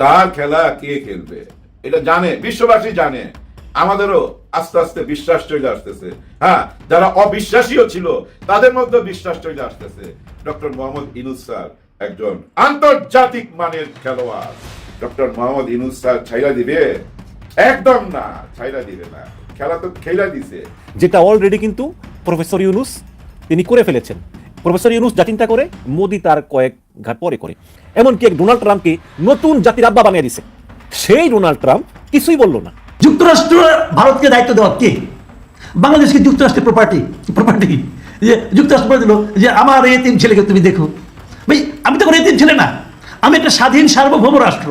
কার খেলা কে খেলবে এটা জানে, বিশ্ববাসী জানে। আমাদেরও আস্তে আস্তে বিশ্বাস চলে আসতেছে। হ্যাঁ, যারা অবিশ্বাসীও ছিল তাদের মধ্যে বিশ্বাস চলে আসতেছে। ডক্টর মোহাম্মদ ইউনূস স্যার একজন আন্তর্জাতিক মানের খেলোয়াড়। ডক্টর মোহাম্মদ ইউনূস স্যার ছাইরা দিবে? একদম না, ছাইরা দিবে না। খেলা তো খেলা দিছে, যেটা অলরেডি কিন্তু প্রফেসর ইউনূস তিনি করে ফেলেছেন। প্রফেসর ইউনূস যা চিন্তা করে মোদি তার কয়েক ঘাট পরে করে, এমনকি এক ডোনাল্ড ট্রাম্পকে নতুন জাতির আব্বা বানিয়ে দিছে। সেই ডোনাল্ড ট্রাম্প কিছুই বলল না। যুক্তরাষ্ট্র ভারতকে দায়িত্ব দেওয়া কে? বাংলাদেশকে যুক্তরাষ্ট্রের প্রপার্টি যে যুক্তরাষ্ট্র বলে দিল যে আমার এই তিন ছেলেকে তুমি দেখো। ভাই, আমি তো কোনো এতিম ছেলে না, আমি একটা স্বাধীন সার্বভৌম রাষ্ট্র।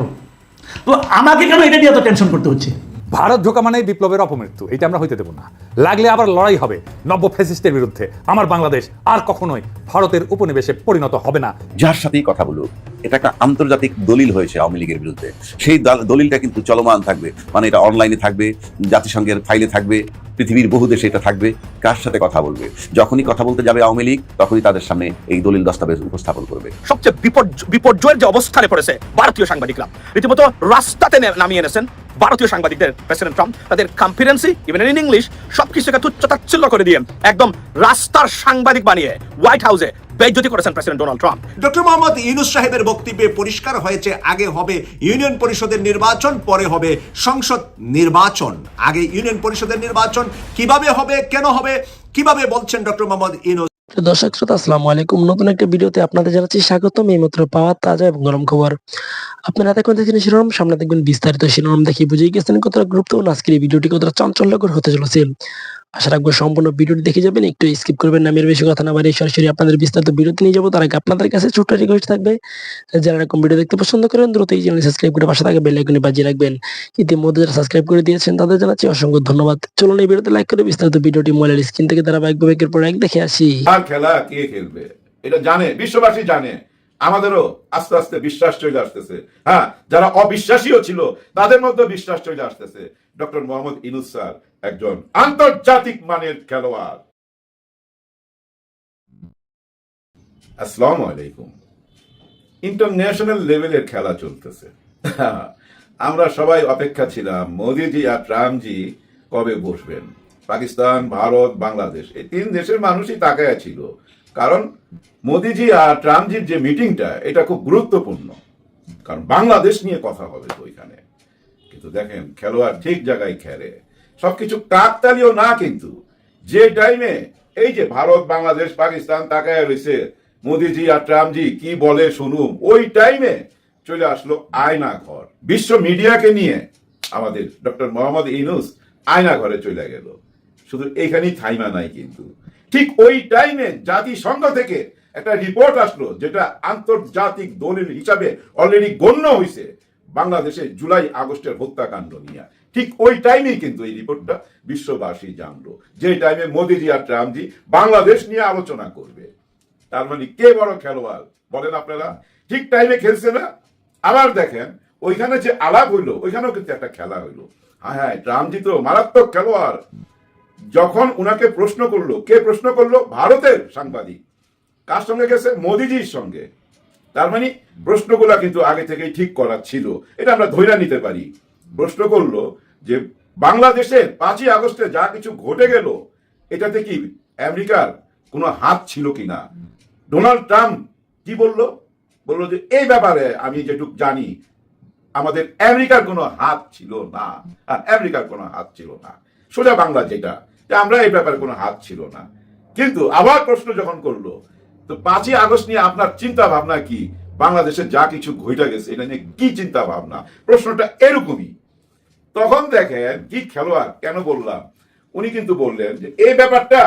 তো আমাকে কেন এটা নিয়ে এত টেনশন করতে হচ্ছে? ভারত ঢোকা মানে বিপ্লবের অপমৃত্যু, এটা আমরা হইতে দেব না। লাগলে আবার লড়াই হবে নব্য ফ্যাসিস্টের বিরুদ্ধে। আমার বাংলাদেশ আর কখনোই ভারতের উপনিবেশে পরিণত হবে না। যার সাথেই কথা বলুক, এটা একটা আন্তর্জাতিক দলিল হয়েছে আওয়ামী লীগের বিরুদ্ধে। সেই দলিলটা কিন্তু চলমান থাকবে, মানে এটা অনলাইনে থাকবে, জাতিসংঘের ফাইলে থাকবে, পৃথিবীর বহু দেশে এটা থাকবে। কার সাথে কথা বলবে, যখনই কথা বলতে যাবে আওয়ামী লীগ, তখনই তাদের সামনে এই দলিল দস্তাবেজ উপস্থাপন করবে। সবচেয়ে বিপর্যয়ের যে অবস্থানে পড়েছে ভারতীয় সাংবাদিকরা, রীতিমতো রাস্তাতে নামিয়ে এনেছেন ভারতীয় সাংবাদিকদের প্রেসিডেন্ট ট্রাম্প। তাদের কনফিডেন্সি ইভেন ইন ইংলিশ সবকিছুকে তুচ্ছ-তাচ্ছিল্য করে দিয়ে একদম রাস্তার সাংবাদিক বানিয়ে হোয়াইট হাউসে বেইজ্জতি করেছেন president Donald Trump. Doctor Mohammad Yunus সাহেবের বক্তব্যে পরিষ্কার হয়েছে, আগে হবে ইউনিয়ন পরিষদের নির্বাচন, পরে হবে সংসদ নির্বাচন। আগে ইউনিয়ন পরিষদের নির্বাচন কিভাবে হবে, কেন হবে, কিভাবে বলছেন ডক্টর মোহাম্মদ ইউনূস। দর্শক শ্রোতা, আসসালামু আলাইকুম। নতুন একটা ভিডিওতে আপনাদের জানাচ্ছি স্বাগতম। এই মাত্র পাওয়া তাজা এবং গরম খবর। আপনারা এতক্ষণ দেখছেন শিরোনাম, সামনে দেখবেন বিস্তারিত। শিরোনাম দেখে বুঝেই গেছেন কতটা গুরুত্বপূর্ণ আজকের এই ভিডিওটি, কতটা চাঞ্চল্যকর হতে চলেছে। আশা রাখবো সম্পূর্ণ ভিডিওটি দেখে যাবেন, একটু স্কিপ করবেন না। আমি বেশি কথা না বাড়িয়ে সরাসরি আপনাদের বিস্তারিত ভিডিওতে নিয়ে যাবো। তার আগে আপনাদের কাছে ছোট্ট রিকোয়েস্ট থাকবে, যারা এরকম ভিডিও দেখতে পছন্দ করেন দ্রুত এই চ্যানেল সাবস্ক্রাইব করে পাশে থাকা বেল আইকনে বাজিয়ে রাখবেন। ইতিমধ্যে যারা সাবস্ক্রাইব করে দিয়েছেন তাদের জানাচ্ছি অসংখ্য ধন্যবাদ। চলুন এই ভিডিওতে লাইক করে বিস্তারিত ভিডিওটি মোবাইলের স্ক্রিন থেকে ধারাবাহিকভাবে একের পর এক দেখে আসি। কার খেলা কে খেলবে এটা জানে, বিশ্ববাসী জানে। আমাদেরও আস্তে আস্তে বিশ্বাস চলে আসতেছে। হ্যাঁ, যারা অবিশ্বাসীও ছিল তাদের মধ্যে বিশ্বাস চলে আসতেছে। ডক্টর মোহাম্মদ ইউনূস স্যার একজন আন্তর্জাতিক মানের খেলোয়াড়। আসসালামু আলাইকুম। ইন্টারন্যাশনাল লেভেলের খেলা চলতেছে। আমরা সবাই অপেক্ষা ছিলাম মোদিজি আর ট্রাম্পজি কবে বসবেন। পাকিস্তান, ভারত, বাংলাদেশ এই তিন দেশের মানুষই তাকায় ছিল, কারণ মোদিজি আর ট্রাম্পজির যে মিটিংটা এটা খুব গুরুত্বপূর্ণ, কারণ বাংলাদেশ নিয়ে কথা হবে তো ওইখানে। কিন্তু দেখেন, খেলোয়াড় ঠিক জায়গায় খেলে। সবকিছু কাকতালীয় না, কিন্তু যে টাইমে এই যে ভারত, বাংলাদেশ, পাকিস্তান তাকায় রয়েছে মোদিজি আর ট্রাম্পজি কি বলে শুনুম, ওই টাইমে চলে আসলো আয়না ঘর। বিশ্ব মিডিয়াকে নিয়ে আমাদের ডক্টর মোহাম্মদ ইউনূস আয়না ঘরে চলে গেল। শুধু এখানেই থাইমা নাই, কিন্তু ঠিক ওই টাইমে জাতিসংঘ থেকে একটা রিপোর্ট আসলো, যেটা আন্তর্জাতিক দলিল হিসাবে অলরেডি গণ্য হয়েছে বাংলাদেশে জুলাই আগস্টের হত্যাকাণ্ড নিয়ে। ঠিক ওই টাইমেই কিন্তু এই রিপোর্টটা বিশ্ববাসী জানলো, যে টাইমে মোদিজি আর ট্রাম্পজি বাংলাদেশ নিয়ে আলোচনা করবে। তার মানে কে বড় খেলোয়াড় বলেন আপনারা? ঠিক টাইমে খেলছে না? আবার দেখেন, ওইখানে যে আলাপ হইলো ওইখানেও কিন্তু একটা খেলা হইলো। হ্যাঁ, ট্রাম্পজি তো মারাত্মক খেলোয়াড়। যখন উনাকে প্রশ্ন করলো, কে প্রশ্ন করলো? ভারতের সাংবাদিক। কার সঙ্গে গেছে? মোদিজির সঙ্গে। তার মানে প্রশ্নগুলা কিন্তু আগে থেকেই ঠিক করা ছিল, এটা আমরা ধৈর্য নিতে পারি। প্রশ্ন করলো যে বাংলাদেশের 5ই আগস্টে যা কিছু ঘটে গেল, এটাতে কি আমেরিকার কোনো হাত ছিল কিনা। ডোনাল্ড ট্রাম্প কি বললো? বললো যে এই ব্যাপারে আমি যেটুকু জানি আমাদের আমেরিকার কোনো হাত ছিল না। আমেরিকার কোনো হাত ছিল না, সোজা বাংলা যেটা, যে আমরা এই ব্যাপারে কোনো হাত ছিল না। কিন্তু আবার প্রশ্ন যখন করলো, তো 5ই আগস্ট নিয়ে আপনার চিন্তা ভাবনা কি? বাংলাদেশে যা কিছু ঘটে গেছে এটা নিয়ে কি চিন্তা ভাবনা? প্রশ্নটা এরকমই। তখন দেখেন কি খেলোয়াড়, কেন বললাম, উনি কিন্তু বললেন যে এই ব্যাপারটা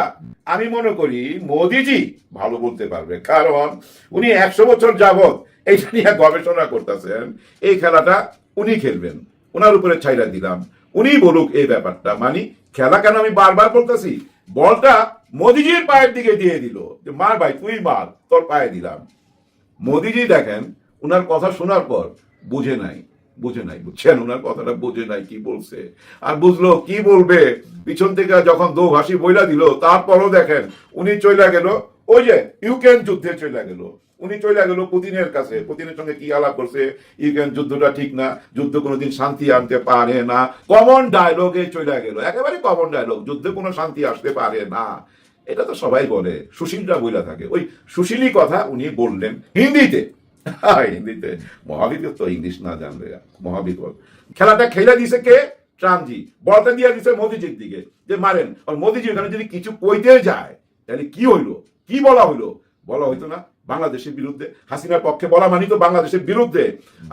আমি মনে করি মোদিজি ভালো বলতে পারবে, কারণ উনি 100 বছর যাবৎ এইটা নিয়ে গবেষণা করতেছেন। এই খেলাটা উনি খেলবেন, ওনার উপরে ছাইরা দিলাম, উনি বলুক এই ব্যাপারটা। মানে খেলা কেন আমি বারবার বলতেছি, বলটা মোদিজির পায়ের দিকে দিয়ে দিল, যে মার ভাই তুই মার, তোর পায়ে দিলাম। মোদিজি দেখেন উনার কথা শোনার পর বুঝে নাই, বুঝছেন, ওনার কথাটা বুঝে নাই কি বলছে। আর বুঝলো কি বলবে, পিছন থেকে যখন দোভাষী বইলা দিল, তারপরও দেখেন উনি চলে গেল ওই যে ইউক্রেন যুদ্ধে চলে গেল, উনি চলে গেল পুতিনের কাছে, পুতিনের সঙ্গে কি আলাপ করছে, ইউক্রেন যুদ্ধটা ঠিক না, যুদ্ধ কোনোদিন শান্তি আনতে পারে না, কমন ডায়লগে চলে গেল, একেবারে কমন ডায়লগ, যুদ্ধে কোনো শান্তি আসতে পারে না। এটা তো সবাই বলে, সুশীলরা বইলা থাকে, ওই সুশীলই কথা উনি বললেন হিন্দিতে। হিন্দিতে মহাবিপদ তো, ইংলিশ না জানলে মহাবিপদ। খেলাটা খেলে দিছে কে? ট্রাম্পজি। বলটা দিয়ে দিছে মোদিজির দিকে যে মারেন। আর মোদিজি ওখানে যদি কিছু কইতে যায় তাহলে কি হইলো, কি বলা হইলো? বলা হইতো না বাংলাদেশের বিরুদ্ধে, হাসিনার পক্ষে বলা মানি তো বাংলাদেশের বিরুদ্ধে।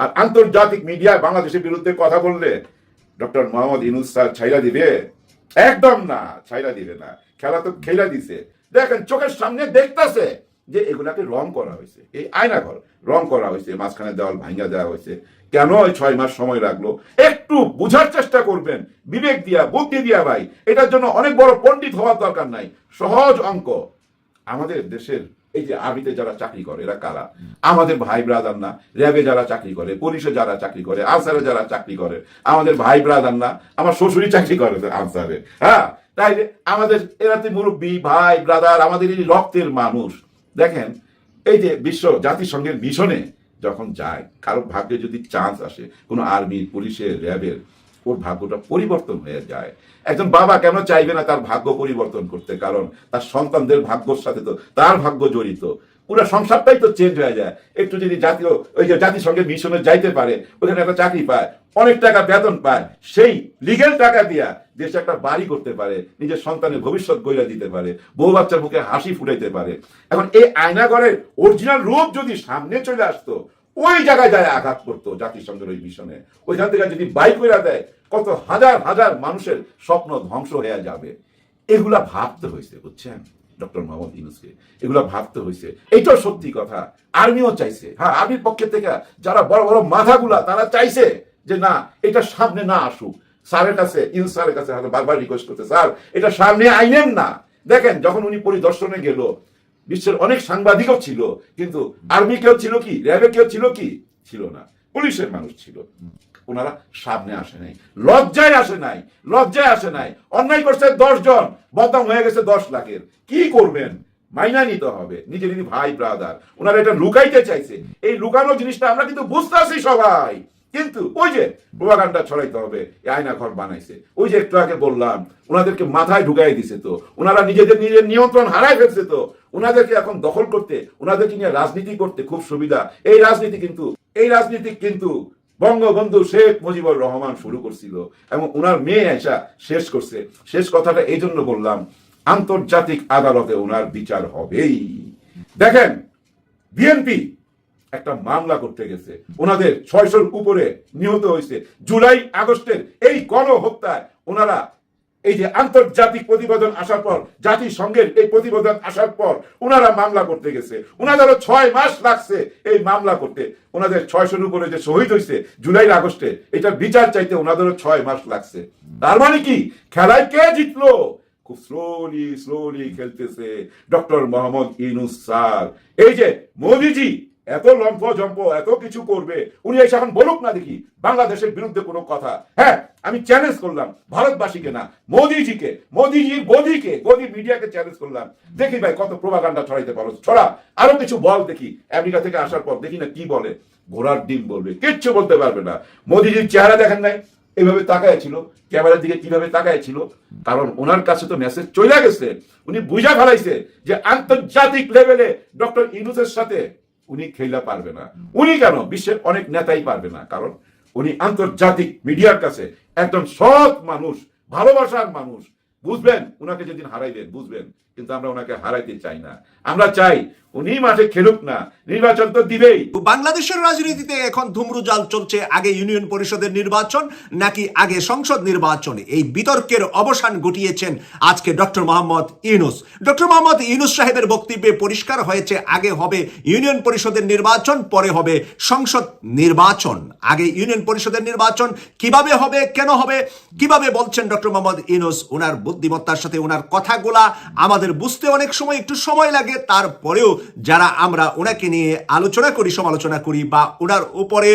আর আন্তর্জাতিক মিডিয়ায় বাংলাদেশের বিরুদ্ধে কথা বললে ডক্টর মোহাম্মদ ইউনূস স্যার ছাইরা দিবে? একদম না, ছাইরা দিবে না। খেলা তো খেলা দিছে, দেখেন চোখের সামনে দেখতেছে যে এগুলাকে রং করা হয়েছে, এই আয়নাঘর রং করা হয়েছে, মাঝখানে দেওয়াল ভাঙা দেওয়া হয়েছে। কেন ওই 6 মাস সময় লাগলো? একটু বুঝার চেষ্টা করবেন বিবেক দিয়া, বুদ্ধি দিয়া ভাই। এটার জন্য অনেক বড় পণ্ডিত হওয়ার দরকার নাই, সহজ অঙ্ক। আমাদের দেশের এই যে আর্মিতে যারা চাকরি করে এরা কারা? আমাদের ভাই ব্রাদার না? র্যাবে যারা চাকরি করে, পুলিশে যারা চাকরি করে, আনসারে যারা চাকরি করে, আমাদের ভাই ব্রাদার না? আমার শ্বশুরই চাকরি করে আনসারে। হ্যাঁ, তাইলে আমাদের এরাতে মুরব্বী ভাই ব্রাদার, আমাদের এই রক্তের মানুষ। দেখেন এই যে বিশ্ব জাতিসংঘের মিশনে যখন যায়, কারো ভাগ্যে যদি চান্স আসে, কোনো আর্মির, পুলিশের, র্যাবের, ওর ভাগ্যটা পরিবর্তন হয়ে যায়। একজন বাবা কেন চাইবে না তার ভাগ্য পরিবর্তন করতে? কারণ তার সন্তানদের ভাগ্যর সাথে তো তার ভাগ্য জড়িত, পুরো সংসারটাই তো চেঞ্জ হয়ে যায়। একটু যদি জাতীয় ওই যে জাতিসংঘের মিশনে যাইতে পারে, ওখানে একটা চাকরি পায়, অনেক টাকা বেতন পায়, সেই লিগেল টাকা দিয়া দেশে একটা বাড়ি করতে পারে, নিজের সন্তানের ভবিষ্যৎ গইরা দিতে পারে, বউ বাচ্চার মুখে হাসি ফুটাইতে পারে। এখন এই আয়নাঘরের অরিজিনাল রূপ যদি সামনে চলে আসতো, ওই জায়গায় যায় আঘাত করতো জাতিসংঘের ওই মিশনে, ওইখান থেকে যদি বাইক করে দেয়, কত হাজার হাজার মানুষের স্বপ্ন ধ্বংস হয়ে যাবে। এগুলা ভাবতে হয়েছে, বুঝছেন ডক্টর মোহাম্মদ ইউনূসকে, এগুলা ভাবতে হয়েছে। এইটাও সত্যি কথা, আর্মিও চাইছে। হ্যাঁ, আর্মির পক্ষে থেকে যারা বড় বড় মাথাগুলা তারা চাইছে যে না, এটা সামনে না আসুক। স্যারের কাছে, ইউনূস স্যারের কাছে হয়তো বারবার রিকোয়েস্ট করতে, স্যার এটা সামনে আইনেন না। দেখেন যখন উনি পরিদর্শনে গেল, বিশ্বের অনেক সাংবাদিকও ছিল, কিন্তু আর্মি কেউ ছিল কি, র্যাবে কেউ ছিল কি? ছিল না, পুলিশের মানুষ ছিল। ওনারা সামনে আসে নাই, লজ্জায় আসে নাই, লজ্জায় আসে নাই। অন্যায় করছে 10 জন, বদনাম হয়ে গেছে 10 লাখের। কি করবেন? মাইনা নিতে হবে, নিজেরই ভাই ব্রাদার। ওনারা এটা লুকাইতে চাইছে, এই লুকানো জিনিসটা আমরা কিন্তু বুঝতে আছি সবাই, কিন্তু ওই যে প্রোপাগান্ডা ছড়াইতে হবে, আয়না ঘর বানাইছে। ওই যে একটু আগে বললাম, ওনাদেরকে মাথায় ঢুকাই দিছে তো, ওনারা নিজেদের নিয়ন্ত্রণ হারাই ফেলছে তো, ওনাদেরকে এখন দখল করতে, ওনাদেরকে নিয়ে রাজনীতি করতে খুব সুবিধা। এই রাজনীতি কিন্তু বঙ্গবন্ধু শেখ মুজিবুর রহমান শুরু করছিল এবং ওনার মেয়ে এসা শেষ করছে। শেষ কথাটা এই জন্য বললাম, আন্তর্জাতিক আদালতে ওনার বিচার হবেই। দেখেন বিএনপি একটা মামলা করতে গেছে, ওনাদের 600-র উপরে নিহত হয়েছে জুলাই আগস্টের এই গণহত্যায়। ওনারা এই যে আন্তর্জাতিক প্রতিবেদন আসার পর, জাতিসংঘের এই প্রতিবেদন আসার পর ওনারা মামলা করতে গেছে। ওনাদেরও 6 মাস লাগছে এই মামলা করতে। ওনাদের 600-র উপরে যে শহীদ হয়েছে জুলাই আগস্টে, এটার বিচার চাইতে ওনাদেরও 6 মাস লাগছে। তার মানে কি, খেলায় কে জিতলো? খুব স্লোলি খেলতেছে ডক্টর মোহাম্মদ ইউনূস স্যার। এই যে মোদিজি এত লম্ফ জম্প এত কিছু করবে, উনি এসে এখন বলুক না দেখি বাংলাদেশের বিরুদ্ধে কোনো কথা। হ্যাঁ, আমি চ্যালেঞ্জ করলাম ভারতবাসীকে না, মোদিজিকে, মোদিজির গদি মিডিয়াকে চ্যালেঞ্জ করলাম, দেখি ভাই কত প্রোপাগান্ডা ছড়াইতে পারো, ছড়া, আরো কিছু বল দেখি। আমেরিকা থেকে আসার পর দেখি না কি বলে, ঘোড়ার ডিম বলবে, কিচ্ছু বলতে পারবে না। মোদিজির চেহারা দেখেন নাই, এইভাবে তাকায় ছিল, ক্যামেরার দিকে কিভাবে তাকায় ছিল, কারণ ওনার কাছে তো মেসেজ চলে গেছে। উনি বুঝা ফেলাইছে যে আন্তর্জাতিক লেভেলে ডক্টর ইউনূসের সাথে উনি খেলা পারবে না। উনি কেন, বিশ্বের অনেক নেতাই পারবে না, কারণ উনি আন্তর্জাতিক মিডিয়ার কাছে একজন সৎ মানুষ, ভালোবাসার মানুষ। বুঝবেন, উনাকে যেদিন হারাইবেন বুঝবেন। কিন্তু আমরা ওনাকে হারাইতে চাই না, আমরা চাই উনি মাঠে খেলুক না, নির্বাচন তো দিবেই। বাংলাদেশের রাজনীতিতে এখন ধুমরুজাল চলছে, আগে ইউনিয়ন পরিষদের নির্বাচন নাকি আগে সংসদ নির্বাচন। এই বিতর্কের অবসান ঘটিয়েছেন আজকে ডক্টর মোহাম্মদ ইউনূস। ডক্টর মোহাম্মদ ইউনূস সাহেবের বক্তব্যে পরিষ্কার হয়েছে, আগে হবে ইউনিয়ন পরিষদের নির্বাচন, পরে হবে সংসদ নির্বাচন। আগে ইউনিয়ন পরিষদের নির্বাচন কিভাবে হবে, কেন হবে, কিভাবে বলছেন ডক্টর মোহাম্মদ ইউনূস, ওনার বুদ্ধিমত্তার সাথে ওনার কথাগুলা আমাদের আমাদের বুঝতে অনেক সময় একটু সময় লাগে, তারপরেও যারা আমরা ওনাকে নিয়ে আলোচনা করি, সমালোচনা করি বা ওনার উপরে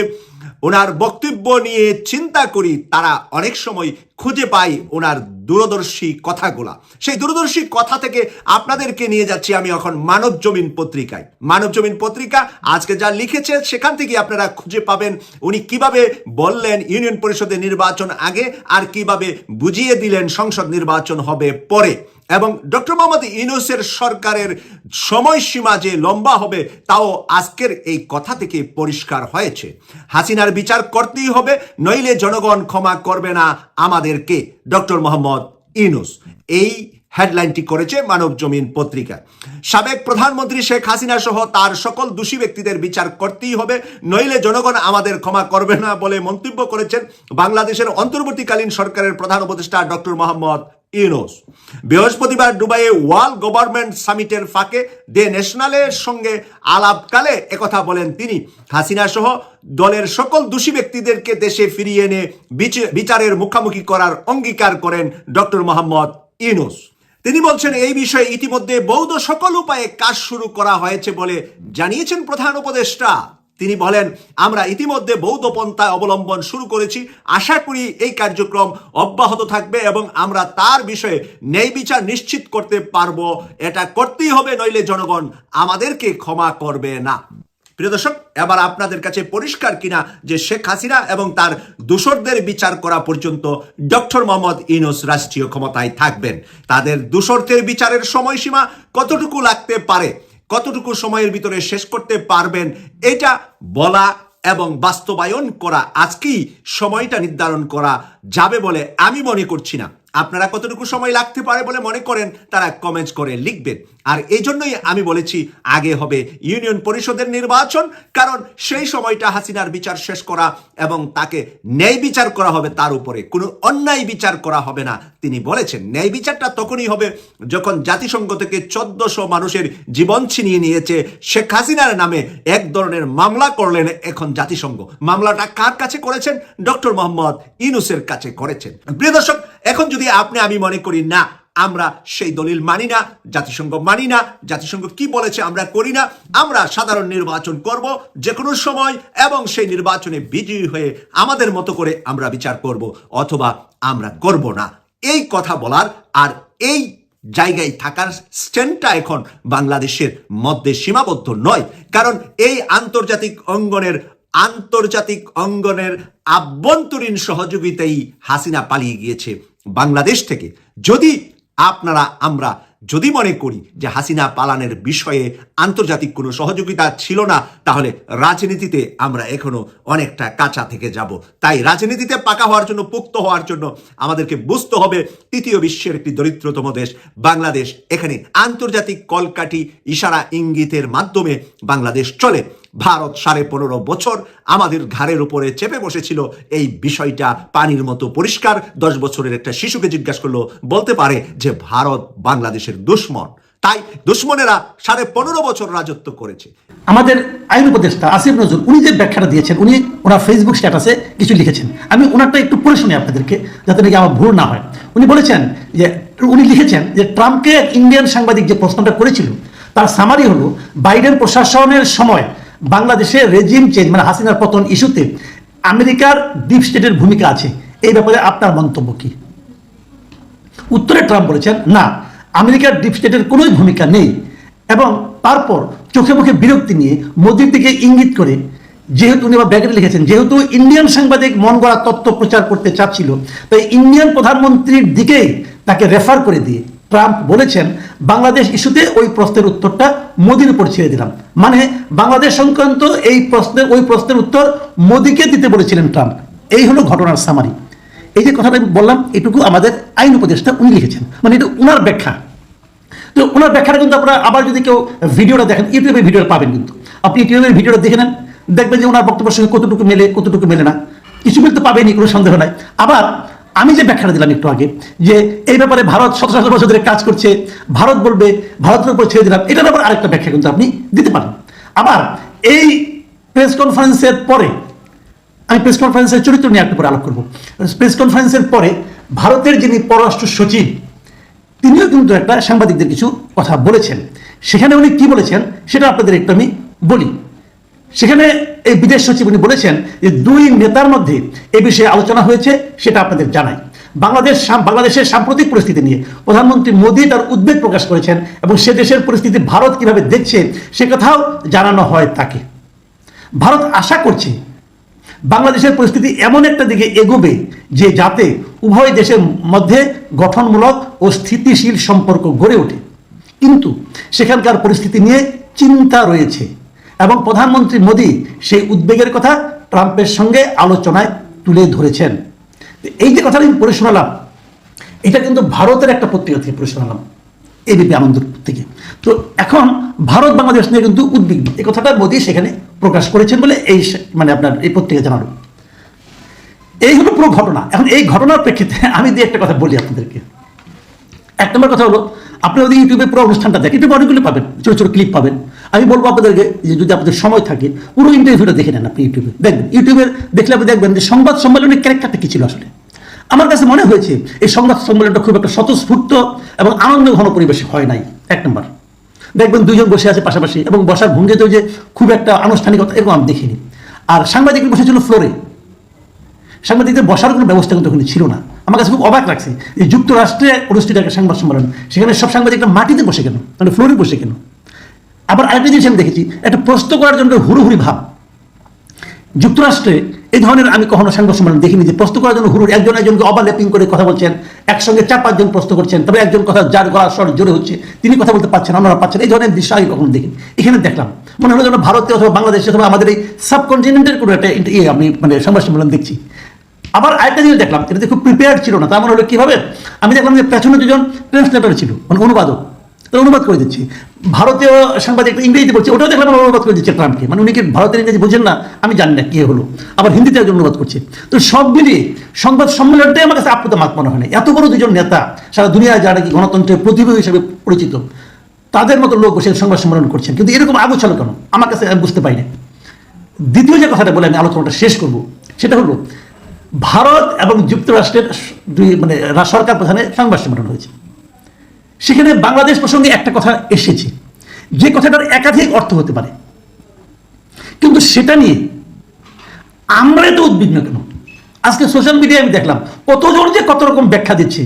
ওনার বক্তব্য নিয়ে চিন্তা করি, তারা অনেক সময় খুঁজে পাই ওনার দূরদর্শী কথাগুলা। সেই দূরদর্শী কথা থেকে আপনাদেরকে নিয়ে যাচ্ছি আমি এখন মানব জমিন পত্রিকায়। মানব জমিন পত্রিকা আজকে যা লিখেছে সেখান থেকে আপনারা খুঁজে পাবেন উনি কিভাবে বললেন ইউনিয়ন পরিষদের নির্বাচন আগে আর কিভাবে বুঝিয়ে দিলেন সংসদ নির্বাচন হবে পরে, এবং ডক্টর মোহাম্মদ ইউনূসের সরকারের সময়সীমা যে লম্বা হবে তাও আজকের এই কথা থেকে পরিষ্কার হয়েছে। হাসিনার বিচার করতেই হবে, নইলে জনগণ ক্ষমা করবে না আমাদেরকে, ডক্টর মোহাম্মদ ইউনূস। এই হেডলাইনটি করেছে মানব জমিন পত্রিকা। সাবেক প্রধানমন্ত্রী শেখ হাসিনা সহ তার সকল দোষী ব্যক্তিদের বিচার করতেই হবে, নইলে জনগণ আমাদের ক্ষমা করবে না বলে মন্তব্য করেছেন বাংলাদেশের অন্তর্বর্তীকালীন সরকারের প্রধান উপদেষ্টা ডক্টর মোহাম্মদ ইউনূস। বৃহস্পতিবার দুবাইয়ে ওয়ার্ল্ড গভর্নমেন্ট সামিটের ফাঁকে ডে ন্যাশনালের সঙ্গে আলাপকালে একথা বলেন তিনি। হাসিনা সহ দলের সকল দোষী ব্যক্তিদেরকে দেশে ফিরিয়ে এনে বিচারের মুখোমুখি করার অঙ্গীকার করেন ডক্টর মোহাম্মদ ইউনূস। তিনি বলছেন এই বিষয়ে ইতিমধ্যে বৌদ্ধ সকল উপায়ে কাজ শুরু করা হয়েছে বলে জানিয়েছেন প্রধান উপদেষ্টা। তিনি বলেন, আমরা ইতিমধ্যে বৌদ্ধ পন্থা অবলম্বন শুরু করেছি, আশা করি এই কার্যক্রম অব্যাহত থাকবে এবং আমরা তার বিষয়ে ন্যায় বিচার নিশ্চিত করতে পারবো। এটা করতেই হবে, নইলে জনগণ আমাদেরকে ক্ষমা করবে না। প্রিয় দর্শক, এবার আপনাদের কাছে পরিষ্কার কিনা যে শেখ হাসিনা এবং তার দোসরদের বিচার করা পর্যন্ত ডক্টর মোহাম্মদ ইউনূস রাষ্ট্রীয় ক্ষমতায় থাকবেন। তাদের দোসরদের বিচারের সময়সীমা কতটুকু লাগতে পারে, কতটুকু সময়ের ভিতরে শেষ করতে পারবেন, এটা বলা এবং বাস্তবায়ন করা আজকেই সময়টা নির্ধারণ করা যাবে বলে আমি মনে করছি না। আপনারা কতটুকু সময় লাগতে পারে বলে মনে করেন তারা কমেন্টস করে লিখবেন। আর এই জন্যই আমি বলেছি আগে হবে ইউনিয়ন পরিষদের নির্বাচন, কারণ সেই সময়টা হাসিনার বিচার শেষ করা এবং তাকে ন্যায় বিচার করা হবে, তার উপরে কোনো অন্যায় বিচার করা হবে না। তিনি বলেছেন ন্যায় বিচারটা তখনই হবে যখন জাতিসংঘ থেকে 1400 মানুষের জীবন ছিনিয়ে নিয়েছে শেখ হাসিনার নামে এক ধরনের মামলা করলেন এখন জাতিসংঘ। মামলাটা কার কাছে করেছেন? ডক্টর মোহাম্মদ ইউনূসের কাছে করেছেন। প্রিয় দর্শক, এখন যদি আমি মনে করি না আমরা সেই দলিল মানি না, জাতিসংঘ মানি না, জাতিসংঘ কি বলেছে আমরা করি না, আমরা সাধারণ নির্বাচন করব যে কোনো সময় এবং সেই নির্বাচনে বিজয়ী হয়ে আমাদের মতো করে আমরা বিচার করব, অথবা আমরা করব না, এই কথা বলার আর এই জায়গায় থাকার স্ট্যান্ডটা এখন বাংলাদেশের মধ্যে সীমাবদ্ধ নয়। কারণ এই আন্তর্জাতিক অঙ্গনের আভ্যন্তরীণ সহযোগিতাই হাসিনা পালিয়ে গিয়েছে বাংলাদেশ থেকে। আমরা যদি মনে করি যে হাসিনা পালানের বিষয়ে আন্তর্জাতিক কোনো সহযোগিতা ছিল না, তাহলে রাজনীতিতে আমরা এখনো অনেকটা কাঁচা থেকে যাব। তাই রাজনীতিতে পাকা হওয়ার জন্য, পুক্ত হওয়ার জন্য আমাদেরকে বুঝতে হবে তৃতীয় বিশ্বের একটি দরিদ্রতম দেশ বাংলাদেশ। এখানে আন্তর্জাতিক কলকাঠি, ইশারা ইঙ্গিতের মাধ্যমে বাংলাদেশ চলে। ভারত 15.5 বছর আমাদের ঘাড়ের উপরে চেপে বসেছিল। এই বিষয়টা পানির মতো পরিষ্কার। 10 বছরের একটা শিশুকে জিজ্ঞাসা করলো বলতে পারে যে ভারত বাংলাদেশের দুশ্মন। তাই দুশ্মনেরা 15.5 বছর রাজত্ব করেছে। আমাদের আইন উপদেষ্টা আসিফ নজরুল উনি যে ব্যাখ্যাটা দিয়েছেন, উনি ওনার ফেসবুক স্ট্যাটাসে কিছু লিখেছেন, আমি ওনারটা একটু পড়ে শুনি আপনাদেরকে যাতে নাকি আমার ভুল না হয়। উনি বলেছেন যে, উনি লিখেছেন যে ট্রাম্পকে ইন্ডিয়ান সাংবাদিক যে প্রশ্নটা করেছিল তার সামারি হলো বাইডেন প্রশাসনের সময় বাংলাদেশে রেজিম চেঞ্জ মানে হাসিনার পতন ইস্যুতে আমেরিকার ডিপ স্টেটের ভূমিকা আছে, এই ব্যাপারে আপনার মন্তব্য কি? উত্তরে ট্রাম্প বলেছেন না, আমেরিকার ডিপ স্টেটের কোনো ভূমিকা নেই, এবং তারপর চোখে মুখে বিরক্তি নিয়ে মোদির দিকে ইঙ্গিত করে, যেহেতু উনি আবার ব্যাকেটে লিখেছেন, যেহেতু ইন্ডিয়ান সাংবাদিক মন গড়া তথ্য প্রচার করতে চাচ্ছিল তাই ইন্ডিয়ান প্রধানমন্ত্রীর দিকেই তাকে রেফার করে দিয়ে ট্রাম্প বলেছেন বাংলাদেশ ইস্যুতে ওই প্রশ্নের উত্তরটা মোদির উপর ছেড়ে দিলাম। মানে বাংলাদেশ সংক্রান্ত ওই প্রশ্নের উত্তর মোদিকে দিতে বলেছিলেন ট্রাম্প। এই হলো ঘটনার সামারি। এই যে কথাটা আমি বললাম এটুকু আমাদের আইন উপদেষ্টা উনি লিখেছেন, মানে এটা উনার ব্যাখ্যা। তো ওনার ব্যাখ্যাটা কিন্তু আপনারা আবার যদি কেউ ভিডিওটা দেখেন, ইউটিউবে ভিডিওটা পাবেন, কিন্তু আপনি ইউটিউবের ভিডিওটা দেখে নেন, দেখবেন যে ওনার বক্তব্যের সঙ্গে কতটুকু মেলে কতটুকু মেলে না, কিছু মিলতে পাবেনি, কোনো সন্দেহ নাই। আবার আমি যে ব্যাখ্যাটা দিলাম একটু আগে যে এই ব্যাপারে ভারত 17 বছর ধরে কাজ করছে, ভারত বলবে ভারতের উপর ছেড়ে দিলাম, এটার আবার আরেকটা ব্যাখ্যা কিন্তু আপনি দিতে পারেন। আবার এই প্রেস কনফারেন্সের পরে আমি প্রেস কনফারেন্সের চরিত্র নিয়ে একটু পরে আলোপ করবো। প্রেস কনফারেন্সের পরে ভারতের যিনি পররাষ্ট্র সচিব তিনিও কিন্তু একটা সাংবাদিকদের কিছু কথা বলেছেন। সেখানে উনি কি বলেছেন সেটা আপনাদের একটু আমি বলি। সেখানে এই বিদেশ সচিব উনি বলেছেন যে দুই নেতার মধ্যে এ বিষয়ে আলোচনা হয়েছে, সেটা আপনাদের জানাই। বাংলাদেশের সাম্প্রতিক পরিস্থিতি নিয়ে প্রধানমন্ত্রী মোদী তার উদ্বেগ প্রকাশ করেছেন এবং সে দেশের পরিস্থিতি ভারত কিভাবে দেখছে সে কথাও জানানো হয় তাকে। ভারত আশা করছে বাংলাদেশের পরিস্থিতি এমন একটা দিকে এগোবে যে যাতে উভয় দেশের মধ্যে গঠনমূলক ও স্থিতিশীল সম্পর্ক গড়ে ওঠে, কিন্তু সেখানকার পরিস্থিতি নিয়ে চিন্তা রয়েছে এবং প্রধানমন্ত্রী মোদী সেই উদ্বেগের কথা ট্রাম্পের সঙ্গে আলোচনায় তুলে ধরেছেন। এই যে কথাটা আমি পড়ে শোনালাম, এটা কিন্তু ভারতের একটা পত্রিকা থেকে পড়ে শোনালাম, এবিপি আনন্দ থেকে। তো এখন ভারত বাংলাদেশ নিয়ে কিন্তু উদ্বিগ্ন, এই কথাটা মোদী সেখানে প্রকাশ করেছেন বলে এই মানে আপনার এই পত্রিকা জানালো। এই হলো পুরো ঘটনা। এখন এই ঘটনার প্রেক্ষিতে আমি দিয়ে একটা কথা বলি আপনাদেরকে। এক নম্বর কথা হলো, আপনি যদি ইউটিউবে পুরো অনুষ্ঠানটা দেখেন, ইউটিউবে অনেকগুলো পাবেন, ছোটো ছোটো ক্লিপ পাবেন। আমি বলবো আপনাদেরকে যে যদি আপনাদের সময় থাকে পুরো ইন্টারভিউটা দেখে নেন, আপনি ইউটিউবে দেখবেন। ইউটিউবে দেখলে আপনি দেখবেন যে সংবাদ সম্মেলনের ক্যারেক্টারটা কী ছিল আসলে। আমার কাছে মনে হয়েছে এই সংবাদ সম্মেলনটা খুব একটা স্বতঃস্ফূর্ত এবং আনন্দ ঘন পরিবেশে হয় নাই। এক নম্বর, দেখবেন দুইজন বসে আছে পাশাপাশি এবং বসার ভঙ্গিতেও যে খুব একটা আনুষ্ঠানিকতা এরকম আমি দেখিনি। আর সাংবাদিক বসেছিল ফ্লোরে, সাংবাদিকদের বসার কোনো ব্যবস্থা কিন্তু ওখানে ছিল না। আমার কাছে খুব অবাক লাগছে যে যুক্তরাষ্ট্রে অনুষ্ঠিত একটা সংবাদ সম্মেলন, সেখানে সব সাংবাদিকরা মাটিতে বসে কেন, মানে ফ্লোরে বসে কেন। আবার আরেকটা জিনিস আমি দেখেছি, একটা প্রশ্ন করার জন্য হুড়োহুড়ি ভাব। যুক্তরাষ্ট্রে এই ধরনের আমি কখনো সংবাদ সম্মেলন দেখিনি যে প্রশ্ন করার জন্য হুড়ুর একজন একজনকে ওভারল্যাপিং করে কথা বলছেন, একসঙ্গে 4-5 জন প্রশ্ন করছেন, তবে একজন কথা যার গলার স্বর জোরে হচ্ছে তিনি কথা বলতে পারছেন, অন্যরা পাচ্ছেন। এই ধরনের দৃশ্য আমি কখনো দেখিনি। এখানে দেখলাম মনে হলো যেন ভারতে অথবা বাংলাদেশে অথবা আমাদের এই সাবকন্টিনেন্টের কোনো একটা আমি মানে সংবাদ সম্মেলন দেখছি। আবার আরেকটা জিনিস দেখলাম, এটাতে খুব প্রিপেয়ার্ড ছিল না। তার মনে হলো কীভাবে, আমি দেখলাম যে পেছনে দুজন ট্রান্সলেটর ছিল, মানে অনুবাদক, তারা অনুবাদ করে দিচ্ছি। ভারতীয় সাংবাদিক ইংরেজিতে বলছে, ওটাও দেখলাম অনুবাদ করে দিচ্ছে ট্রাম্পকে, মানে উনি কি ভারতের ইংরেজি বোঝেন না আমি জানি না কী হলো। আবার হিন্দিতে একজন অনুবাদ করছে। তো সব মিলিয়ে সংবাদ সম্মেলনটাই আমার কাছে আপ্লুত মনে হয় না। এত বড় দুজন নেতা, সারা দুনিয়ায় যারা কি গণতন্ত্রের প্রতিভূ হিসেবে পরিচিত, তাদের মতো লোক বসে সংবাদ সম্মেলন করছেন, কিন্তু এরকম আগোছালো কেন আমার কাছে আমি বুঝতে পারি না। দ্বিতীয় যে কথাটা বলে আমি আলোচনাটা শেষ করব, সেটা হলো ভারত এবং যুক্তরাষ্ট্রের দুই মানে সরকার প্রধানের সংবাদ সম্মেলন হয়েছে। সেখানে বাংলাদেশ প্রসঙ্গে একটা কথা এসেছে, যে কথাটার একাধিক অর্থ হতে পারে, কিন্তু সেটা নিয়ে আমরা তো উদ্বিগ্ন কেন? আজকে সোশ্যাল মিডিয়ায় আমি দেখলাম কতজন যে কত রকম ব্যাখ্যা দিচ্ছে।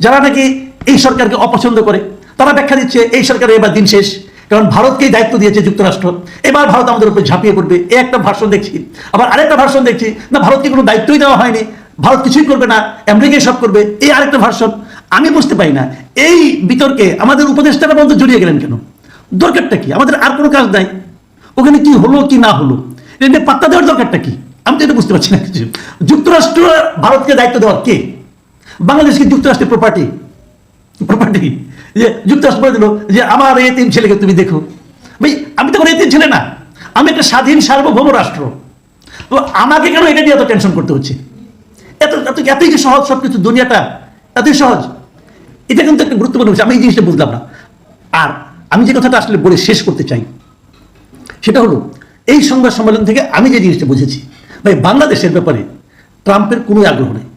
যারা নাকি এই সরকারকে অপছন্দ করে তারা ব্যাখ্যা দিচ্ছে এই সরকারের এবার দিন শেষ, কারণ ভারতকেই দায়িত্ব দিয়েছে যুক্তরাষ্ট্র, এবার ভারত আমাদের উপর ঝাঁপিয়ে পড়বে, এই একটা ভাষণ দেখছি। আবার আরেকটা ভাষণ দেখছি, না ভারতকে কোনো দায়িত্বই দেওয়া হয়নি, ভারত কিছুই করবে না, আমেরিকাই সব করবে, এই আরেকটা ভাষণ। আমি বুঝতে পারি না এই বিতর্কে আমাদের উপদেষ্টারা বলতে জড়িয়ে গেলেন কেন? দরকারটা কি? আমাদের আর কোনো কাজ নাই, ওখানে কি হলো কি না হলো এটা নিয়ে পাত্তা দেওয়ার দরকারটা কি? আমি তো এটা বুঝতে পারছি না কিছু। যুক্তরাষ্ট্র ভারতকে দায়িত্ব দেওয়ার কে? বাংলাদেশকে যুক্তরাষ্ট্রের প্রপার্টি যে যুক্তরাষ্ট্র বলে দিল যে আমার এই 3 ছেলেকে তুমি দেখো। ভাই আমি তো কোনো এই 3 ছেলে না, আমি একটা স্বাধীন সার্বভৌম রাষ্ট্র। তো আমাকে কেন এটা নিয়ে এত টেনশন করতে হচ্ছে? এতই যে সহজ সব কিছু, দুনিয়াটা এতই সহজ, এটা কিন্তু একটা গুরুত্বপূর্ণ বিষয়। আমি এই জিনিসটা বুঝলাম না। আর আমি যে কথাটা আসলে বলে শেষ করতে চাই সেটা হলো, এই সংবাদ সম্মেলন থেকে আমি যে জিনিসটা বুঝেছি, ভাই বাংলাদেশের ব্যাপারে ট্রাম্পের কোনো আগ্রহ নেই।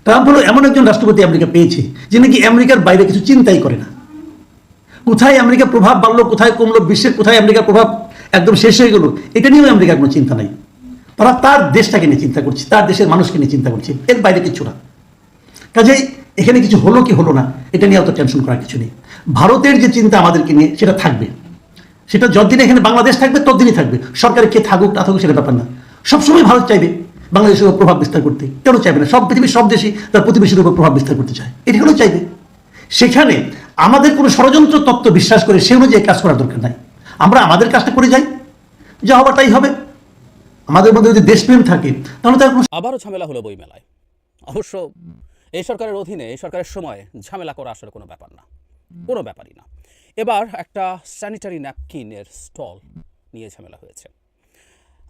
ট্রাম্প হলো এমন একজন রাষ্ট্রপতি আমেরিকা পেয়েছে যে নাকি আমেরিকার বাইরে কিছু চিন্তাই করে না। কোথায় আমেরিকার প্রভাব বাড়লো, কোথায় কমলো, বিশ্বের কোথায় আমেরিকার প্রভাব একদম শেষ হয়ে গেল, এটা নিয়েও আমেরিকার কোনো চিন্তা নাই। তারা তার দেশটাকে নিয়ে চিন্তা করছে, তার দেশের মানুষকে নিয়ে চিন্তা করছে, এর বাইরে কিছু না। কাজেই এখানে কিছু হলো কি হলো না এটা নিয়ে অত টেনশন করার কিছু নেই। ভারতের যে চিন্তা আমাদেরকে নিয়ে সেটা থাকবে, সেটা যতদিন এখানে বাংলাদেশ থাকবে ততদিনই থাকবে। সরকারে কে থাকুক না থাকুক সেটা ব্যাপার না। সবসময় ভারত চাইবে বাংলাদেশের উপর প্রভাব বিস্তার করতে, কেন চাইবে না? সব পৃথিবীর সব দেশই তার প্রতিবেশীর উপর প্রভাব বিস্তার করতে চায়, এটা কেন চাইবে? সেখানে আমাদের কোনো ষড়যন্ত্র তত্ত্ব বিশ্বাস করে সে অনুযায়ী কাজ করার দরকার নাই। আমরা আমাদের কাজটা করে যাই, যা হবার তাই হবে। আমাদের মধ্যে যদি দেশপ্রেম থাকে তাহলে তার কোনো আবারও ঝামেলা হলো বইমেলায়। অবশ্য এই সরকারের অধীনে এই সরকারের সময় ঝামেলা করা আসলে কোনো ব্যাপার না, কোনো ব্যাপারই না। এবার একটা স্যানিটারি ন্যাপকিনের স্টল নিয়ে ঝামেলা হয়েছে।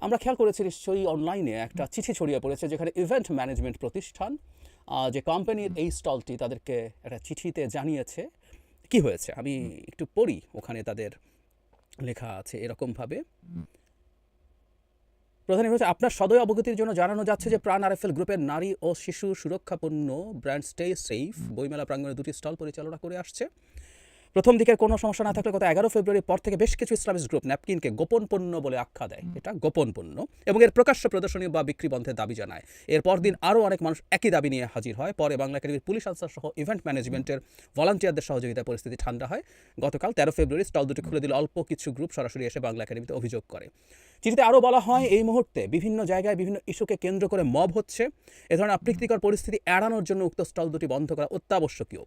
আমরা খেয়াল করেছি নিশ্চয়ই অনলাইনে একটা চিঠি ছড়িয়ে পড়েছে, যেখানে ইভেন্ট ম্যানেজমেন্ট প্রতিষ্ঠান যে কোম্পানির এই স্টলটি তাদেরকে একটা চিঠিতে জানিয়েছে কি হয়েছে। আমি একটু পড়ি, ওখানে তাদের লেখা আছে এরকমভাবে। প্রধান হচ্ছে আপনার সদয় অবগতির জন্য জানানো যাচ্ছে যে প্রাণ আরএফএল গ্রুপের নারী ও শিশু সুরক্ষা পণ্য ব্র্যান্ড স্টে সেফ বইমেলা প্রাঙ্গণে 2টি স্টল পরিচালনা করে আসছে। প্রথম দিকের কোনো সমস্যা না থাকলে গত 11 ফেব্রুয়ারির পর থেকে বেশ কিছু ইসলামিস্ট গ্রুপ ন্যাপকিনকে গোপন পণ্য বলে আখ্যা দেয়। এটা গোপন পণ্য এবং এর প্রকাশ্য প্রদর্শনী বা বিক্রি বন্ধের দাবি জানায়। এর পরদিন আরও অনেক মানুষ একই দাবি নিয়ে হাজির হয়। পরে বাংলা একাডেমির পুলিশ আনসার সহ ইভেন্ট ম্যানেজমেন্টের ভলান্টিয়ারদের সহযোগিতায় পরিস্থিতি ঠান্ডা হয়। গতকাল 13 ফেব্রুয়ারি স্টল দুটি খুলে দিলে অল্প কিছু গ্রুপ সরাসরি এসে বাংলা একাডেমিতে অভিযোগ করে। চিঠিতে আরও বলা হয়, এই মুহূর্তে বিভিন্ন জায়গায় বিভিন্ন ইস্যুকে কেন্দ্র করে মব হচ্ছে। এ ধরনের আপৃক্তিকর পরিস্থিতি এড়ানোর জন্য উক্ত স্টল দুটি বন্ধ করা অত্যাবশ্যকীয়।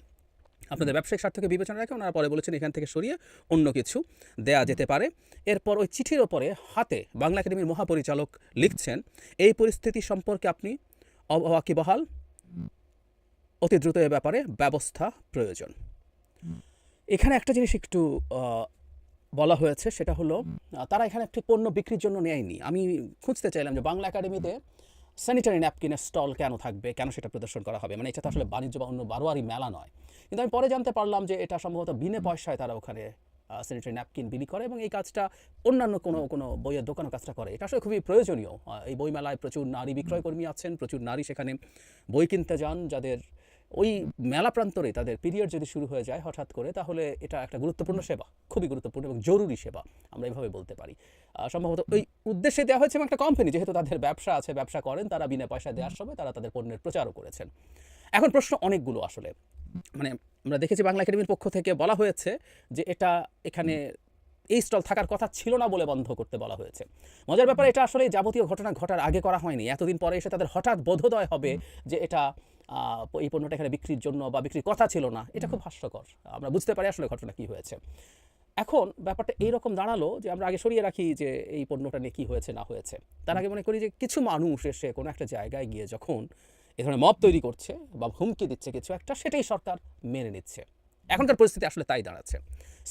আপনাদের ব্যবসায়িক স্বার্থকে বিবেচনা রেখে ওনারা পরে বলেছেন এখান থেকে সরিয়ে অন্য কিছু দেয়া যেতে পারে। এরপর ওই চিঠির ওপরে হাতে বাংলা একাডেমির মহাপরিচালক লিখছেন, এই পরিস্থিতি সম্পর্কে আপনি ওয়াকিবহাল, অতি দ্রুত এ ব্যাপারে ব্যবস্থা প্রয়োজন। এখানে একটা জিনিস একটু বলা হয়েছে, সেটা হলো তারা এখানে একটি পণ্য বিক্রির জন্য নেয়নি। আমি খুঁজতে চাইলাম যে বাংলা একাডেমিতে স্যানিটারি ন্যাপকিনের স্টল কেন থাকবে, কেন সেটা প্রদর্শন করা হবে, মানে এটা তো আসলে বাণিজ্য বা অন্য বারোয়ারি মেলা নয়। কিন্তু আমি পরে জানতে পারলাম যে এটা সম্ভবত বিনা পয়সায় তারা ওখানে স্যানিটারি ন্যাপকিন বিলি করে এবং এই কাজটা অন্যান্য কোনো বইয়ের দোকানও কাজটা করে। এটা আসলে খুবই প্রয়োজনীয়। এই বইমেলায় প্রচুর নারী বিক্রয়কর্মী আছেন, প্রচুর নারী সেখানে বই কিনতে যান, যাদের ওই মেলা প্রান্তরে তাদের পিরিয়ড যদি শুরু হয়ে যায় হঠাৎ করে, তাহলে এটা একটা গুরুত্বপূর্ণ সেবা, খুবই গুরুত্বপূর্ণ এবং জরুরি সেবা, আমরা এইভাবে বলতে পারি। সম্ভবত ওই উদ্দেশ্যে দেওয়া হয়েছে এবং একটা কোম্পানি যেহেতু তাদের ব্যবসা আছে, ব্যবসা করেন, তারা বিনা পয়সা দেওয়ার সময় তারা তাদের পণ্যের প্রচারও করেছেন। এখন প্রশ্ন অনেকগুলো আসলে, মানে আমরা দেখেছি বাংলা একাডেমির পক্ষ থেকে বলা হয়েছে যে এটা এখানে এই স্টল থাকার কথা ছিল না বলে বন্ধ করতে বলা হয়েছে। মজার ব্যাপার, এটা আসলে যাবতীয় ঘটনা ঘটার আগে করা হয়নি। এতদিন পরে এসে তাদের হঠাৎ বোধোদয় হবে যে এটা এই পণ্যটা এখানে বিক্রির জন্য বা বিক্রির কথা ছিল না। এটা খুব হাস্যকর। আমরা বুঝতে পারি আসলে ঘটনা কী হয়েছে। এখন ব্যাপারটা এইরকম দাঁড়ালো যে আমরা আগে সরিয়ে রাখি যে এই পণ্যটা নিয়ে কী হয়েছে না হয়েছে, তার আগে মনে করি যে কিছু মানুষ এসে কোনো একটা জায়গায় গিয়ে যখন এ ধরনের মব তৈরি করছে বা হুমকি দিচ্ছে কিছু একটা, সেটাই সরকার মেনে নিচ্ছে। এখনকার পরিস্থিতি আসলে তাই দাঁড়াচ্ছে।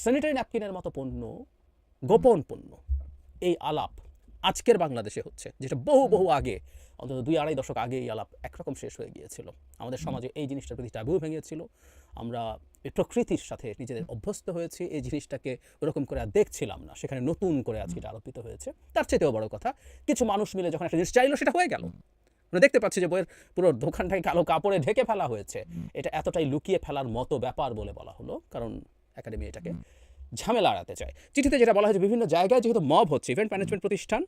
স্যানিটারি ন্যাপকিনের মতো পণ্য গোপন পণ্য, এই আলাপ আজকের বাংলাদেশে হচ্ছে, যেটা বহু আগে, অন্তত 2-2.5 দশক আগে এই আলাপ একরকম শেষ হয়ে গিয়েছিল। আমাদের সমাজে এই জিনিসটার প্রতি ট্যাবু ভেঙেছিল। আমরা এই প্রকৃতির সাথে নিজেদের অভ্যস্ত হয়েছি, এই জিনিসটাকে ওরকম করে আর দেখছিলাম না। সেখানে নতুন করে আজকে এটা আরোপিত হয়েছে। তার চেয়েও বড় কথা, কিছু মানুষ মিলে যখন একটা জিনিস চাইলো, সেটা হয়ে গেল। আমরা দেখতে পাচ্ছি যে বইয়ের পুরো দোকানটাকে কালো কাপড়ে ঢেকে ফেলা হয়েছে। এটা এতটাই লুকিয়ে ফেলার মতো ব্যাপার বলে বলা হলো, কারণ একাডেমি এটাকে ঝামেলা এড়াতে চায়। চিঠিতে যেটা বলা হয়েছে, বিভিন্ন জায়গায় যেহেতু মব হচ্ছে, ইভেন্ট ম্যানেজমেন্ট প্রতিষ্ঠান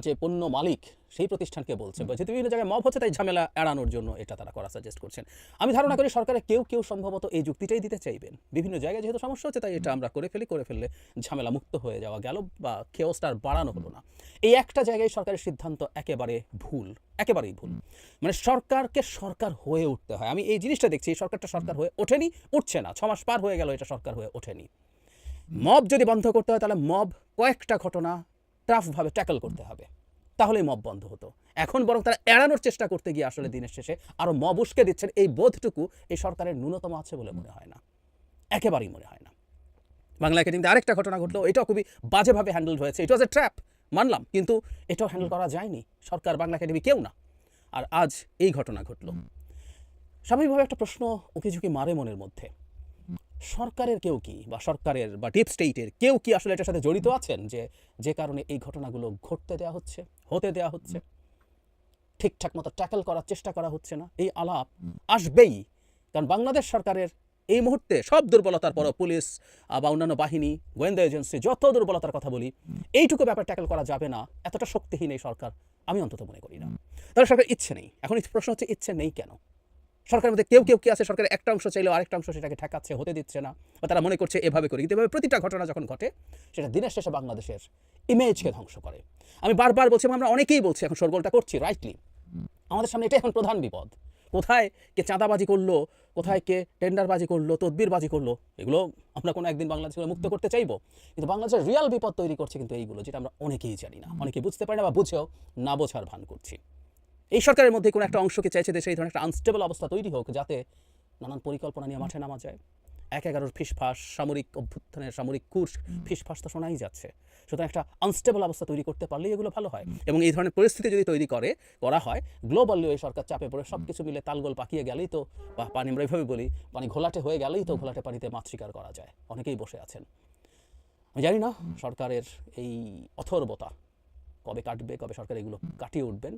যে পণ্য মালিক সেই প্রতিষ্ঠানকে বলছে, যেহেতু বিভিন্ন জায়গায় মব হচ্ছে তাই ঝামেলা এড়ানোর জন্য এটা তারা করা সাজেস্ট করছেন। আমি ধারণা করি সরকারের কেউ সম্ভবত এই যুক্তিটাই দিতে চাইবেন, বিভিন্ন জায়গায় যেহেতু সমস্যা হচ্ছে তাই এটা আমরা করে ফেললে ঝামেলা মুক্ত হয়ে যাওয়া গেল বা কেওসটা বাড়ানো হলো না। এই একটা জায়গায় সরকারের সিদ্ধান্ত একেবারেই ভুল। মানে সরকারকে সরকার হয়ে উঠতে হয়। আমি এই জিনিসটা দেখছি, এই সরকারটা সরকার হয়ে ওঠেনি, উঠছে না। 6 মাস পার হয়ে গেল, এটা সরকার হয়ে ওঠেনি। মব যদি বন্ধ করতে হয়, তাহলে মব কয়েকটা ঘটনা টাফভাবে ট্যাকল করতে হবে, তাহলেই মব বন্ধ হতো। এখন বরং তারা এড়ানোর চেষ্টা করতে গিয়ে আসলে দিনের শেষে আরও মব উস্কে দিচ্ছেন। এই বোধটুকু এই সরকারের ন্যূনতম আছে বলে মনে হয় না, একেবারেই মনে হয় না। বাংলা একাডেমিতে আরেকটা ঘটনা ঘটলো, এটাও খুবই বাজেভাবে হ্যান্ডেল হয়েছে। ইট ওয়াজ এ ট্র্যাপ, মানলাম, কিন্তু এটাও হ্যান্ডেল করা যায়নি। সরকার, বাংলা একাডেমি কেউ না। আর আজ এই ঘটনা ঘটলো। স্বাভাবিকভাবে একটা প্রশ্ন উকিঝুঁকি মারে মনের মধ্যে, সরকারের কেউ কি বা সরকারের বা ডিপ স্টেটের কেউ কি আসলে এটার সাথে জড়িত আছেন, যে কারণে এই ঘটনাগুলো হতে দেওয়া হচ্ছে, ঠিকঠাক মতো ট্যাকল করার চেষ্টা করা হচ্ছে না? এই আলাপ আসবেই, কারণ বাংলাদেশ সরকারের এই মুহূর্তে সব দুর্বলতার পরও পুলিশ বা অন্যান্য বাহিনী, গোয়েন্দা এজেন্সি, যত দুর্বলতার কথা বলি, এইটুকু ব্যাপার ট্যাকল করা যাবে না, এতটা শক্তিহীন এই সরকার আমি অন্তত মনে করি না। তাহলে সরকার ইচ্ছে নেই। এখন প্রশ্ন হচ্ছে, ইচ্ছে নেই কেন? সরকারের মধ্যে কেউ কি আছে, সরকারের একটা অংশ চাইলেও আরেকটা অংশ সেটাকে ঠেকাচ্ছে, হতে দিচ্ছে না, বা তারা মনে করছে এভাবে করি। কিন্তু এভাবে প্রতিটা ঘটনা যখন ঘটে, সেটা দিনের শেষে বাংলাদেশের ইমেজকে ধ্বংস করে। আমি বারবার বলছি, আমরা অনেকেই বলছি, এখন শোরগোলটা করছি রাইটলি, আমাদের সামনে এটাই এখন প্রধান বিপদ। কোথায় কে চাঁদাবাজি করলো, কোথায় কে টেন্ডারবাজি করলো, তদবিরবাজি করলো, এগুলো আমরা কোনো একদিন বাংলাদেশকে মুক্ত করতে চাইবো। কিন্তু বাংলাদেশের রিয়াল বিপদ তৈরি করছে কিন্তু এইগুলো, যেটা আমরা অনেকেই জানি না, অনেকেই বুঝতে পারি না, বা বুঝেও না বোঝার ভান করছি। এই সরকারের মধ্যে কোনো একটা অংশকে চাইছে দেশে এই ধরনের একটা আনস্টেবল অবস্থা তৈরি হোক, যাতে নানান পরিকল্পনা নিয়ে মাঠে নামা যায়। 1-11 ফিসফাস, সামরিক অভ্যুত্থানের সামরিক কুর্স, ফিসফাস তো শোনাই যাচ্ছে। সুতরাং একটা আনস্টেবল অবস্থা তৈরি করতে পারলেই এগুলো ভালো হয়। এবং এই ধরনের পরিস্থিতি যদি তৈরি করা হয়, গ্লোবালিও এই সরকার চাপে পড়ে সব কিছু মিলে তালগোল পাকিয়ে গেলেই তো, বা পানি, আমরা এইভাবে বলি, পানি ঘোলাটে হয়ে গেলেই তো ঘোলাটে পানিতে মাছ শিকার করা যায়। অনেকেই বসে আছেন। আমি জানি না সরকারের এই অথর্বতা কবে কাটবে, কবে সরকার এগুলো কাটিয়ে উঠবেন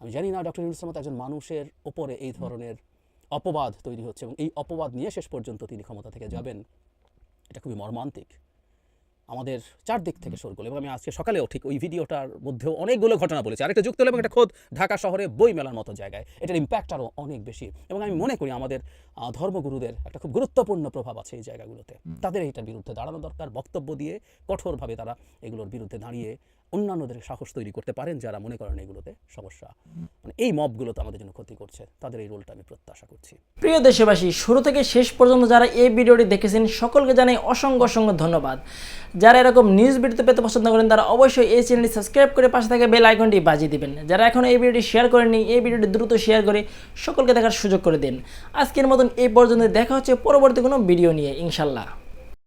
আমি জানি না। ডক্টর ইউনূসের মতো একজন মানুষের ওপরে এই ধরনের অপবাদ তৈরি হচ্ছে এবং এই অপবাদ নিয়ে শেষ পর্যন্ত তিনি ক্ষমতা থেকে যাবেন, এটা খুবই মর্মান্তিক। আমাদের চারদিক থেকে শোরগোল, এবং আমি আজকে সকালেও ঠিক ওই ভিডিওটার মধ্যেও অনেকগুলো ঘটনা বলেছি। আরেকটা যুক্ত হলো এবং এটা খোদ ঢাকা শহরে বই মেলার মতো জায়গায় এটার ইম্প্যাক্ট আরও অনেক বেশি, এবং আমি মনে করি আমাদের ধর্মগুরুদের একটা খুব গুরুত্বপূর্ণ প্রভাব আছে এই জায়গাগুলোতে। তাদের এইটার বিরুদ্ধে দাঁড়ানো দরকার, বক্তব্য দিয়ে কঠোরভাবে তারা এগুলোর বিরুদ্ধে দাঁড়িয়ে অন্যান্যদের সাহস তৈরি করতে পারেন যারা মনে করেন এগুলোতে সমস্যা, মানে এই মবগুলো তো আমাদের জন্য ক্ষতি করছে, তাদের এই রোলটা আমি প্রত্যাশা করছি। প্রিয় দেশবাসী, শুরু থেকে শেষ পর্যন্ত যারা এই ভিডিওটি দেখেছেন সকলকে জানাই অসংখ্য অসংখ্য ধন্যবাদ। যারা এরকম নিউজ ভিডিও পেতে পছন্দ করেন তারা অবশ্যই এই চ্যানেলটি সাবস্ক্রাইব করে পাশে থাকা বেল আইকনটি বাজিয়ে দিবেন। যারা এখন এই ভিডিওটি শেয়ার করেননি, এই ভিডিওটি দ্রুত শেয়ার করে সকলকে দেখার সুযোগ করে দিন। আজকের মতন এই পর্যন্ত, দেখা হচ্ছে পরবর্তী কোনো ভিডিও নিয়ে ইনশাল্লাহ।